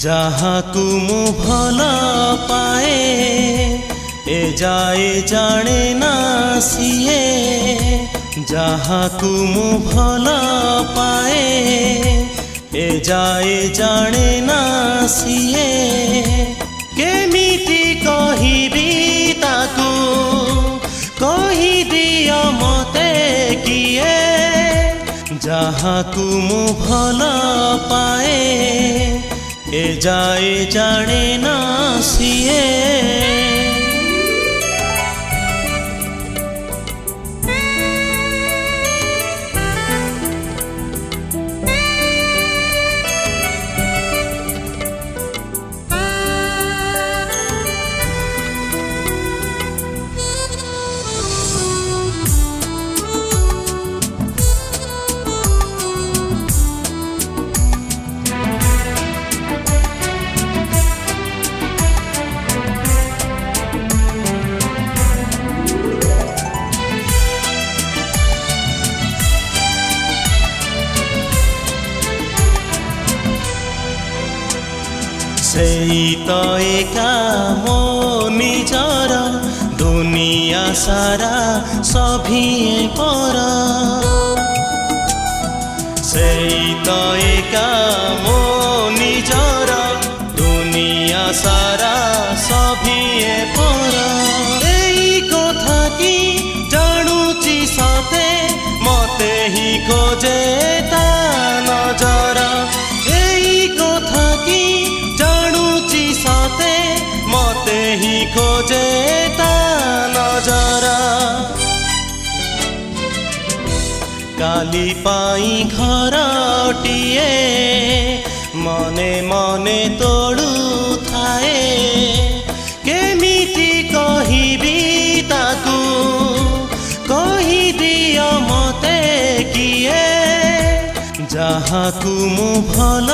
ଯାହାକୁ ମୁଁ ଭଲ ପାଏ ଏ ଯାଏ ଜାଣେ ନା ସିଏ। ଯାହାକୁ ମୁଁ ଭଲ ପାଏ ଏ ଯାଏ ଜାଣେ ନା ସିଏ। କେମିତି କହିବି ତାକୁ କହିଦିଅ ମତେ କିଏ। ଯାହାକୁ ମୁଁ ଭଲ ପାଏ ଏ ଯାଏ ଜାଣେ ନା ସିଏ। ସେଇ ତ ଏକା ମୋ ନିଜର ଦୁନିଆ ସାରା ସଭିଏ ପର। ସେଇ ତ ଏକା ମୋ ନିଜର ଦୁନିଆ ସାରା ସଭିଏ ପର। ଏଇ କଥା କି ଜାଣୁଛି ସତେ ମତେ ହିଁ ଖୋଜେ ତା ନଜର। ଏଇ କଥା କି ଜାଣୁଛି ସତେ ମତେ ହିଁ ଖୋଜେ ତା ନଜର। କାଲି ପାଇଁ ଘରଟିଏ ମନେ ମନେ ତୋଳୁଥାଏ। କେମିତି କହିବି ତାକୁ କହିଦିଅ ମତେ କିଏ। ଯାହାକୁ ମୁଁ ଭଲ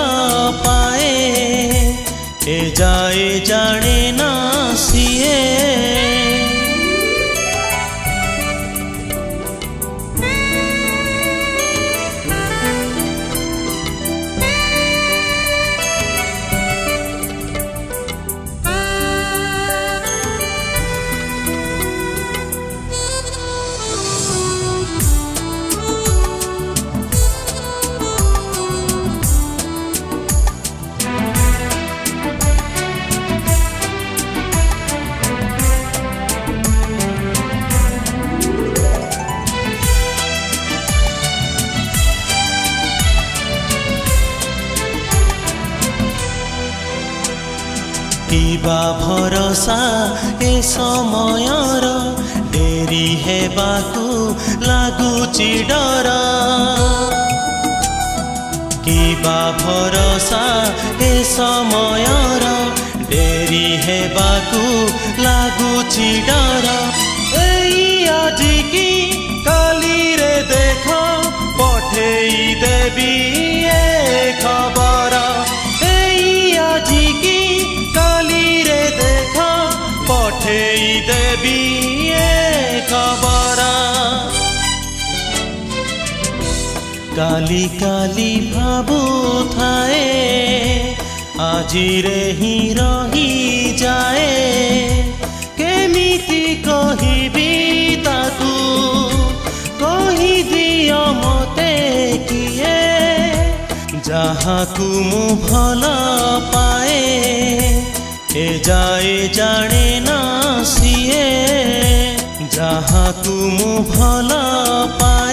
ପାଏ ଏ ଯାଏ ଜାଣେ ନା ସିଏ। କିବା ଭରସା ଏ ସମୟର ଡେରି ହେବାକୁ ଲାଗୁଛି ଡର। କିବା ଭରସା ଏ ସମୟର ଡେରି ହେବାକୁ ଲାଗୁଛି ଡର। ଏଇ ଆଜିକି କାଲିରେ ଦେଖ ପଠେଇ ଦେବି ଏ ଖବର। ଏଇ ଆଜିକି କାଲିରେ ଦେଖ ପଠେଇ ଦେବି ଏ ଖବର। କାଲି କାଲି ଭାବୁଥାଏ ଆଜିରେ ହିଁ ରହିଯାଏ। କେମିତି କହିବି ତାକୁ କହିଦିଅ ମତେ କିଏ। ଯାହାକୁ ମୁଁ ଭଲ ପାଏ ଏ ଯାଏ ଜାଣେ ନା ସିଏ। ଯାହାକୁ ମୁଁ ଭଲ ପାଏ